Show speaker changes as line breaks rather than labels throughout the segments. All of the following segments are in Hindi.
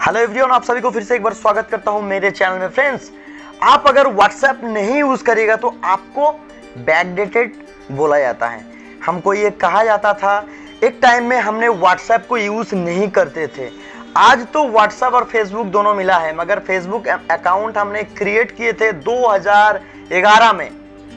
हेलो एवरीवन, आप सभी को फिर से एक बार स्वागत करता हूं मेरे चैनल में। फ्रेंड्स, आप अगर व्हाट्सएप नहीं यूज करिएगा तो आपको बैकडेटेड बोला जाता है। हमको ये कहा जाता था, एक टाइम में हमने व्हाट्सएप को यूज नहीं करते थे। आज तो व्हाट्सएप और फेसबुक दोनों मिला है, मगर फेसबुक अकाउंट हमने क्रिएट किए थे 2011 में।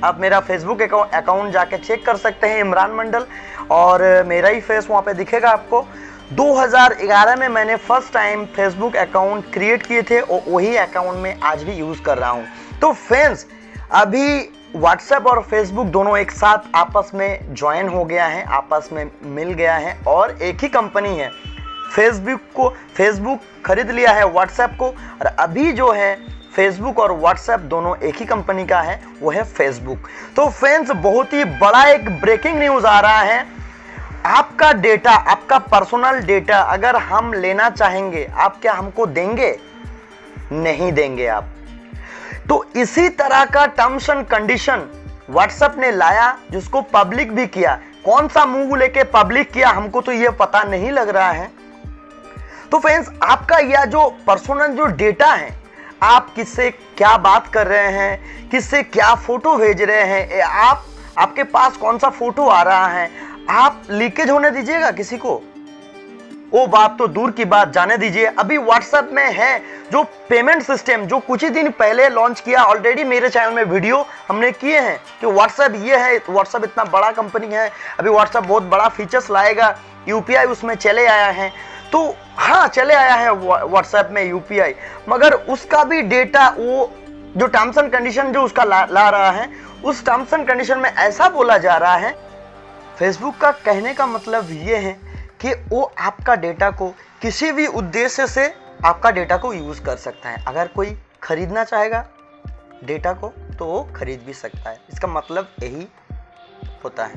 आप मेरा फेसबुक अकाउंट जाके चेक कर सकते हैं, इमरान मंडल, और मेरा ही फेस वहाँ पे दिखेगा आपको। 2011 में मैंने first time Facebook account create किए थे और वही अकाउंट में आज भी यूज़ कर रहा हूँ। तो फ्रेंड्स, अभी व्हाट्सएप और फेसबुक दोनों एक साथ आपस में ज्वाइन हो गया है, आपस में मिल गया है और एक ही कंपनी है। फेसबुक खरीद लिया है व्हाट्सएप को, और अभी जो है फेसबुक और व्हाट्सएप दोनों एक ही कंपनी का है, वो है फेसबुक। तो फ्रेंड्स, बहुत ही बड़ा एक ब्रेकिंग न्यूज़ आ रहा है। आपका डेटा, आपका पर्सनल डेटा अगर हम लेना चाहेंगे, आप क्या हमको देंगे? नहीं देंगे आप। तो इसी तरह का टर्म्स एंड कंडीशन व्हाट्सएप ने लाया, जिसको पब्लिक भी किया। कौन सा मुंह लेके पब्लिक किया हमको तो ये पता नहीं लग रहा है। तो फ्रेंड्स, आपका यह जो पर्सनल जो डेटा है, आप किससे क्या बात कर रहे हैं, किससे क्या फोटो भेज रहे हैं, आपके पास कौन सा फोटो आ रहा है, आप लीकेज होने दीजिएगा किसी को? वो बात तो दूर की बात, जाने दीजिए। अभी व्हाट्सएप में है जो पेमेंट सिस्टम, जो कुछ ही दिन पहले लॉन्च किया, ऑलरेडी मेरे चैनल में वीडियो हमने किए हैं कि व्हाट्सएप ये है। व्हाट्सएप इतना बड़ा कंपनी है, अभी व्हाट्सएप बहुत बड़ा फीचर्स लाएगा, यूपीआई उसमें चले आया है। तो हाँ, चले आया है व्हाट्सएप में यूपीआई, मगर उसका भी डेटा, वो जो टर्म्स एंड कंडीशन जो उसका ला रहा है, उस टर्म्स एंड कंडीशन में ऐसा बोला जा रहा है। फेसबुक का कहने का मतलब ये है कि वो आपका डेटा को किसी भी उद्देश्य से आपका डेटा को यूज कर सकता है। अगर कोई खरीदना चाहेगा डेटा को तो वो खरीद भी सकता है। इसका मतलब यही होता है।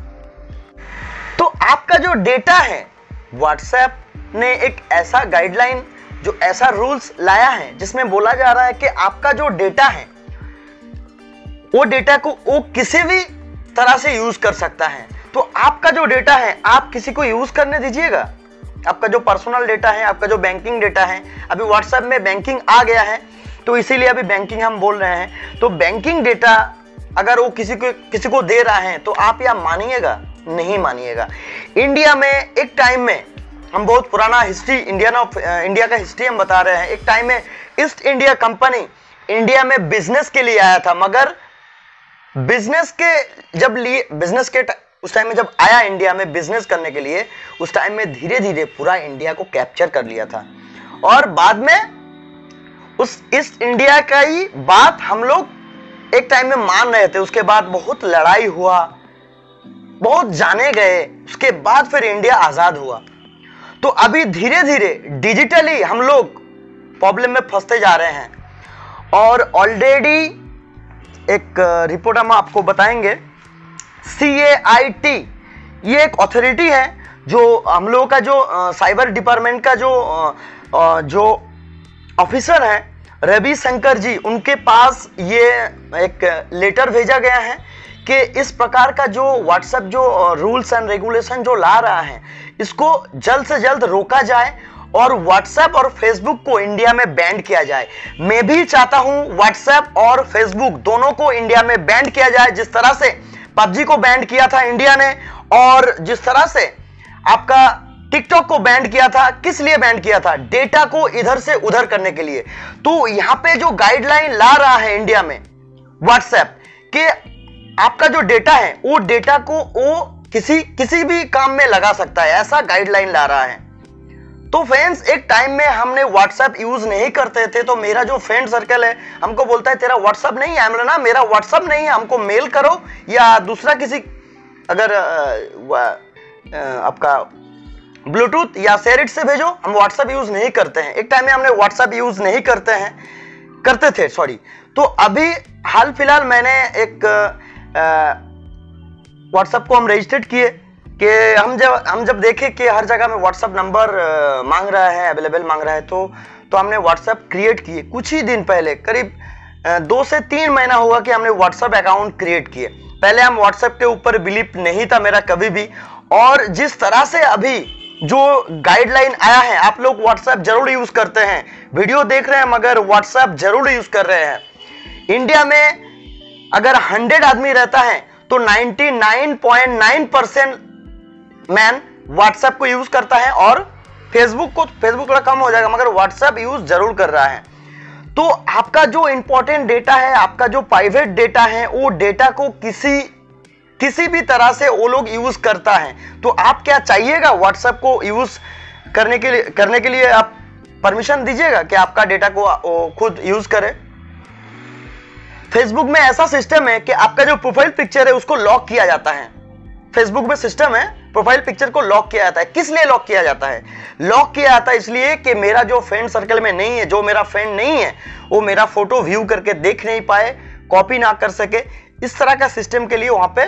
तो आपका जो डेटा है, व्हाट्सएप ने एक ऐसा गाइडलाइन, जो ऐसा रूल्स लाया है, जिसमें बोला जा रहा है कि आपका जो डेटा है, वो डेटा को वो किसी भी तरह से यूज कर सकता है। तो आपका जो डेटा है, आप किसी को यूज करने दीजिएगा? आपका जो पर्सनल डेटा है, आपका जो बैंकिंग डेटा है, अभी व्हाट्सएप में बैंकिंग आ गया है, तो इसीलिए अभी बैंकिंग हम बोल रहे हैं। तो बैंकिंग डेटा अगर वो किसी को दे रहा है, तो आप या मानिएगा? नहीं मानिएगा। इंडिया में एक टाइम में, हम बहुत पुराना हिस्ट्री, इंडिया का हिस्ट्री हम बता रहे हैं। एक टाइम में ईस्ट इंडिया कंपनी इंडिया में बिजनेस के लिए आया था, मगर बिजनेस के उस टाइम में जब आया इंडिया में बिजनेस करने के लिए, उस टाइम में धीरे धीरे पूरा इंडिया को कैप्चर कर लिया था। और बाद में उस ईस्ट इंडिया का ही बात हम लोग एक टाइम में मान रहे थे। उसके बाद बहुत लड़ाई हुआ, बहुत जाने गए, उसके बाद फिर इंडिया आजाद हुआ। तो अभी धीरे धीरे डिजिटली हम लोग प्रॉब्लम में फंसते जा रहे हैं। और ऑलरेडी एक रिपोर्ट हम आपको बताएंगे। CAIT ये एक अथॉरिटी है, जो हम लोगों का जो साइबर डिपार्टमेंट का जो ऑफिसर है, रवि शंकर जी, उनके पास ये एक लेटर भेजा गया है कि इस प्रकार का जो व्हाट्सएप जो रूल्स एंड रेगुलेशन जो ला रहा है, इसको जल्द से जल्द रोका जाए और व्हाट्सएप और फेसबुक को इंडिया में बैन किया जाए। मैं भी चाहता हूं व्हाट्सएप और फेसबुक दोनों को इंडिया में बैन किया जाए, जिस तरह से पबजी को बैन किया था इंडिया ने, और जिस तरह से आपका टिकटॉक को बैन किया था। किस लिए बैन किया था? डेटा को इधर से उधर करने के लिए। तो यहां पे जो गाइडलाइन ला रहा है इंडिया में व्हाट्सएप, कि आपका जो डेटा है, वो डेटा को वो किसी भी काम में लगा सकता है, ऐसा गाइडलाइन ला रहा है। तो फ्रेंड्स, एक टाइम में हमने व्हाट्सएप यूज नहीं करते थे, तो मेरा जो फ्रेंड सर्कल है हमको बोलता है, तेरा व्हाट्सएप नहीं है? ना, मेरा व्हाट्सएप नहीं है, हमको मेल करो या दूसरा किसी, अगर आपका ब्लूटूथ या शेयरिट से भेजो। हम व्हाट्सएप यूज नहीं करते हैं। एक टाइम में हमने व्हाट्सएप यूज नहीं करते थे, सॉरी। तो अभी हाल फिलहाल मैंने एक व्हाट्सएप को हम रजिस्टर्ड किए कि हम जब देखे कि हर जगह में व्हाट्सएप नंबर मांग रहा है, अवेलेबल मांग रहा है, तो हमने व्हाट्सएप क्रिएट किए। कुछ ही दिन पहले, करीब 2 से 3 महीना हुआ कि हमने व्हाट्सएप अकाउंट क्रिएट किए। पहले हम व्हाट्सएप के ऊपर बिलीव नहीं था मेरा कभी भी, और जिस तरह से अभी जो गाइडलाइन आया है, आप लोग व्हाट्सएप जरूर यूज करते हैं, वीडियो देख रहे हैं मगर व्हाट्सएप जरूर यूज कर रहे हैं। इंडिया में अगर 100 आदमी रहता है तो 99.9% मैन व्हाट्सएप को यूज करता है, और फेसबुक थोड़ा कम हो जाएगा मगर व्हाट्सएप यूज जरूर कर रहा है। तो आपका जो इंपॉर्टेंट डेटा है, आपका जो प्राइवेट डेटा है, वो डेटा को किसी भी तरह से वो लोग यूज करता है। तो आप क्या चाहिएगा, व्हाट्सएप को यूज करने के लिए आप परमिशन दीजिएगा कि आपका डेटा को खुद यूज करे। फेसबुक में ऐसा सिस्टम है कि आपका जो प्रोफाइल पिक्चर है उसको लॉक किया जाता है। फेसबुक में सिस्टम है, प्रोफाइल पिक्चर को लॉक किया जाता है। किस लिए लॉक किया जाता है? लॉक किया जाता है इसलिए कि मेरा जो फ्रेंड सर्कल में नहीं है, जो मेरा फ्रेंड नहीं है, वो मेरा फोटो व्यू करके देख नहीं पाए, कॉपी ना कर सके। इस तरह का सिस्टम के लिए वहां पे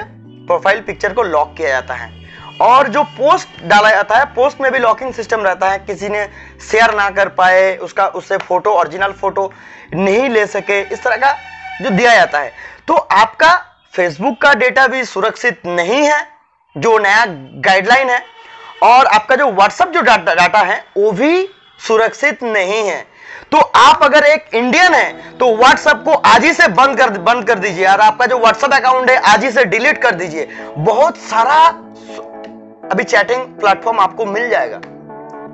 प्रोफाइल पिक्चर को लॉक किया जाता है। और जो पोस्ट डाला जाता है, पोस्ट में भी लॉकिंग सिस्टम रहता है, किसी ने शेयर ना कर पाए, उससे फोटो, ओरिजिनल फोटो नहीं ले सके, इस तरह का जो दिया जाता है। तो आपका फेसबुक का डेटा भी सुरक्षित नहीं है, जो नया गाइडलाइन है, और आपका जो व्हाट्सएप जो डाटा है वो भी सुरक्षित नहीं है। तो आप अगर एक इंडियन है तो व्हाट्सएप को आज ही से बंद कर दीजिए, और आपका जो व्हाट्सएप अकाउंट है आज ही से डिलीट कर दीजिए। बहुत सारा अभी चैटिंग प्लेटफॉर्म आपको मिल जाएगा,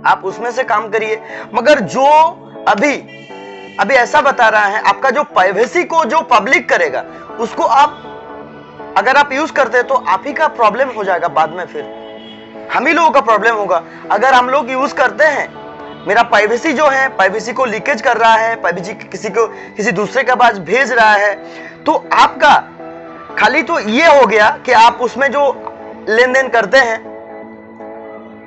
आप उसमें से काम करिए। मगर जो अभी ऐसा बता रहा है, आपका जो प्राइवेसी को जो पब्लिक करेगा उसको अगर आप यूज करते हैं तो आप ही का प्रॉब्लम हो जाएगा, बाद में फिर हम ही लोगों का प्रॉब्लम होगा। अगर हम लोग यूज करते हैं, मेरा प्राइवेसी जो है, प्राइवेसी को लीकेज कर रहा है, प्राइवेसी किसी दूसरे के पास भेज रहा है, तो आपका खाली तो ये हो गया कि आप उसमें जो लेन देन करते हैं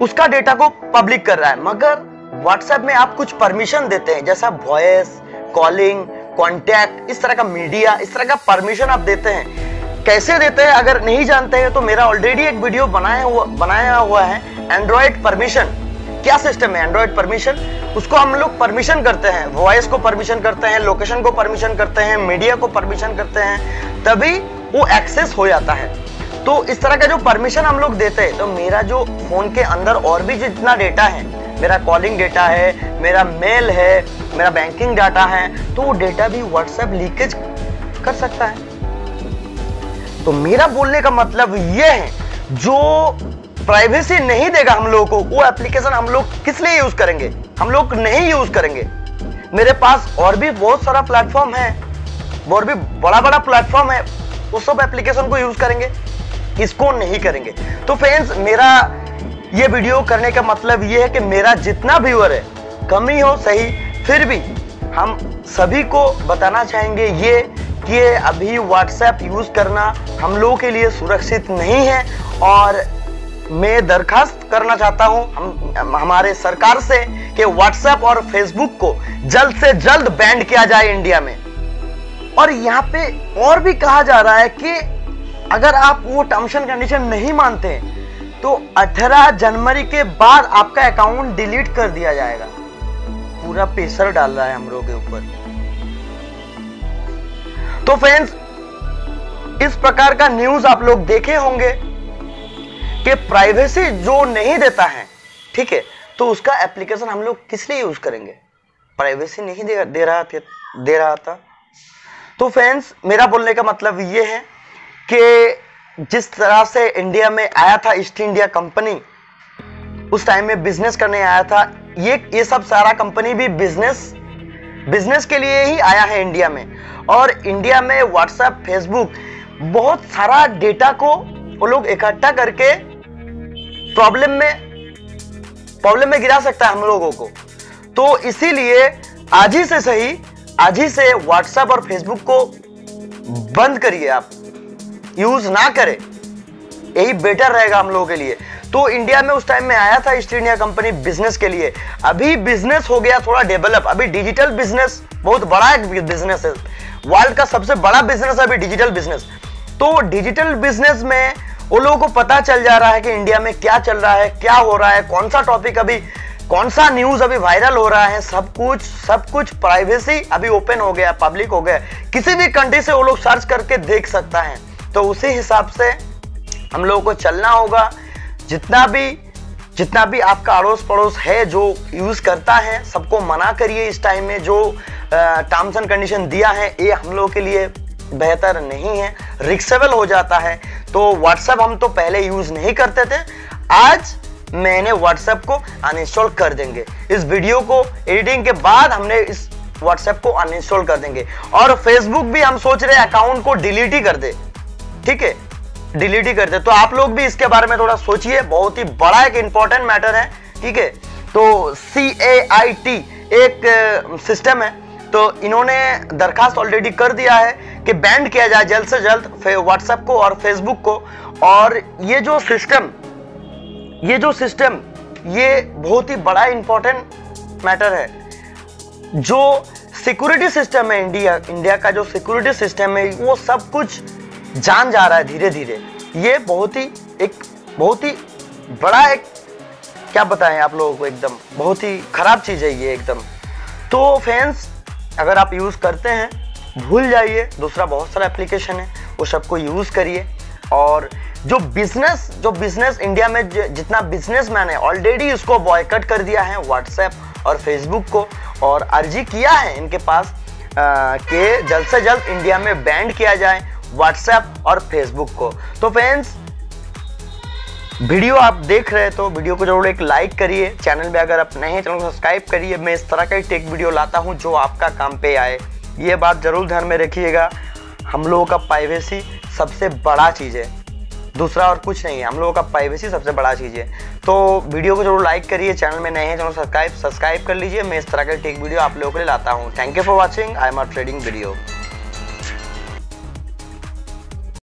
उसका डेटा को पब्लिक कर रहा है। मगर व्हाट्सएप में आप कुछ परमिशन देते हैं, जैसा वॉइस, कॉलिंग, कॉन्टैक्ट, इस तरह का मीडिया, इस तरह का परमिशन आप देते हैं। कैसे देते हैं अगर नहीं जानते हैं तो मेरा ऑलरेडी एक वीडियो बनाया हुआ है, एंड्रॉइड परमिशन। क्या सिस्टम है एंड्रॉइड परमिशन? उसको हम लोग परमिशन करते हैं, वॉइस को परमिशन करते हैं, लोकेशन को परमिशन करते हैं, मीडिया को परमिशन करते हैं, तभी वो एक्सेस हो जाता है। तो इस तरह का जो परमिशन हम लोग देते हैं, तो मेरा जो फोन के अंदर और भी जितना डेटा है, मेरा कॉलिंग डेटा है, मेरा मेल है, मेरा बैंकिंग डाटा है, तो वो डेटा भी व्हाट्सएप लीकेज कर सकता है। तो मेरा बोलने का मतलब ये है, जो प्राइवेसी नहीं देगा हम लोगों को, वो एप्लीकेशन हम लोग किस लिए यूज करेंगे? हम लोग नहीं यूज करेंगे। मेरे पास और भी बहुत सारा प्लेटफॉर्म है, और भी बड़ा प्लेटफॉर्म है, वो सब एप्लीकेशन को यूज करेंगे, इसको नहीं करेंगे। तो फ्रेंड्स, मेरा ये वीडियो करने का मतलब ये है कि मेरा जितना व्यूअर है, कम ही हो सही, फिर भी हम सभी को बताना चाहेंगे ये कि अभी व्हाट्सएप यूज करना हम लोगों के लिए सुरक्षित नहीं है। और मैं दरखास्त करना चाहता हूं हमारे सरकार से कि व्हाट्सएप और फेसबुक को जल्द से जल्द बैन किया जाए इंडिया में। और यहाँ पे और भी कहा जा रहा है कि अगर आप वो टर्म्स एंड कंडीशन नहीं मानते तो 18 जनवरी के बाद आपका अकाउंट डिलीट कर दिया जाएगा। पूरा प्रेशर डाल रहा है हम लोगों के ऊपर। तो फ्रेंड्स, इस प्रकार का न्यूज आप लोग देखे होंगे कि प्राइवेसी जो नहीं देता है, ठीक है, तो उसका एप्लीकेशन हम लोग किस लिए यूज करेंगे? प्राइवेसी नहीं दे रहा था। तो फ्रेंड्स, मेरा बोलने का मतलब ये है कि जिस तरह से इंडिया में आया था ईस्ट इंडिया कंपनी, उस टाइम में बिजनेस करने आया था, ये सब सारा कंपनी भी बिजनेस के लिए ही आया है इंडिया में। और इंडिया में व्हाट्सएप, फेसबुक बहुत सारा डेटा को वो लोग इकट्ठा करके प्रॉब्लम में गिरा सकता है हम लोगों को। तो इसीलिए आज ही से व्हाट्सएप और फेसबुक को बंद करिए, आप यूज ना करें, यही बेटर रहेगा हम लोगों के लिए। तो इंडिया में उस टाइम में आया था ईस्ट इंडिया कंपनी बिजनेस के लिए। अभी बिजनेस हो गया थोड़ा डेवलप, अभी डिजिटल बिजनेस बहुत बड़ा एक बिजनेस है, वर्ल्ड का सबसे बड़ा बिजनेस है अभी डिजिटल बिजनेस। तो डिजिटल बिजनेस में वो लोगों को पता चल जा रहा है कि इंडिया में क्या चल रहा है, क्या हो रहा है, कौन सा टॉपिक अभी, कौन सा न्यूज अभी वायरल हो रहा है, सब कुछ प्राइवेसी अभी ओपन हो गया, पब्लिक हो गया, किसी भी कंट्री से वो लोग सर्च करके देख सकता है। तो उसी हिसाब से हम लोगों को चलना होगा। जितना भी जितना भी आपका अड़ोस पड़ोस है जो यूज करता है, सबको मना करिए। इस टाइम में जो टर्म्स एंड कंडीशन दिया है ये हम लोगों के लिए बेहतर नहीं है, रिक्सेबल हो जाता है। तो व्हाट्सएप हम तो पहले यूज नहीं करते थे, आज मैंने व्हाट्सएप को अनइंस्टॉल कर देंगे। इस वीडियो को एडिटिंग के बाद हमने इस व्हाट्सएप को अनइंस्टॉल कर देंगे। और फेसबुक भी हम सोच रहे हैं अकाउंट को डिलीट ही कर दे, ठीक है, डिलीट ही कर दे। तो आप लोग भी इसके बारे में थोड़ा सोचिए, बहुत ही बड़ा एक इंपॉर्टेंट मैटर है, ठीक है। तो CAIT एक सिस्टम है, तो इन्होंने दरखास्त ऑलरेडी कर दिया है कि बैंड किया जाए जल्द से जल्द व्हाट्सएप को और फेसबुक को। और ये जो सिस्टम ये बहुत ही बड़ा इंपॉर्टेंट मैटर है। जो सिक्योरिटी सिस्टम है इंडिया का जो सिक्योरिटी सिस्टम है वो सब कुछ जान जा रहा है धीरे धीरे। ये बहुत ही बड़ा एक क्या बताएं आप लोगों को, एकदम बहुत ही खराब चीज है ये एकदम। तो फ्रेंड्स, अगर आप यूज करते हैं भूल जाइए, दूसरा बहुत सारा एप्लीकेशन है वो सबको यूज करिए। और जो बिजनेस इंडिया में जितना बिजनेसमैन है ऑलरेडी इसको बॉयकॉट कर दिया है व्हाट्सएप और फेसबुक को, और अर्जी किया है इनके पास कि जल्द से जल्द इंडिया में बैन किया जाए व्हाट्सएप और फेसबुक को। तो फ्रेंड्स, वीडियो आप देख रहे हैं तो वीडियो को जरूर एक लाइक करिए, चैनल में अगर आप नए हैं चैनल को सब्सक्राइब करिए। मैं इस तरह का ही टेक वीडियो लाता हूं जो आपका काम पे आए, ये बात जरूर ध्यान में रखिएगा। हम लोगों का प्राइवेसी सबसे बड़ा चीज़ है, दूसरा और कुछ नहीं है, हम लोगों का प्राइवेसी सबसे बड़ा चीज़ है। तो वीडियो को जरूर लाइक करिए, चैनल में नए हैं चैनल सब्सक्राइब कर लीजिए। मैं इस तरह का टेक वीडियो आप लोगों के लिए लाता हूँ। Thank you for watching, I am a trading video.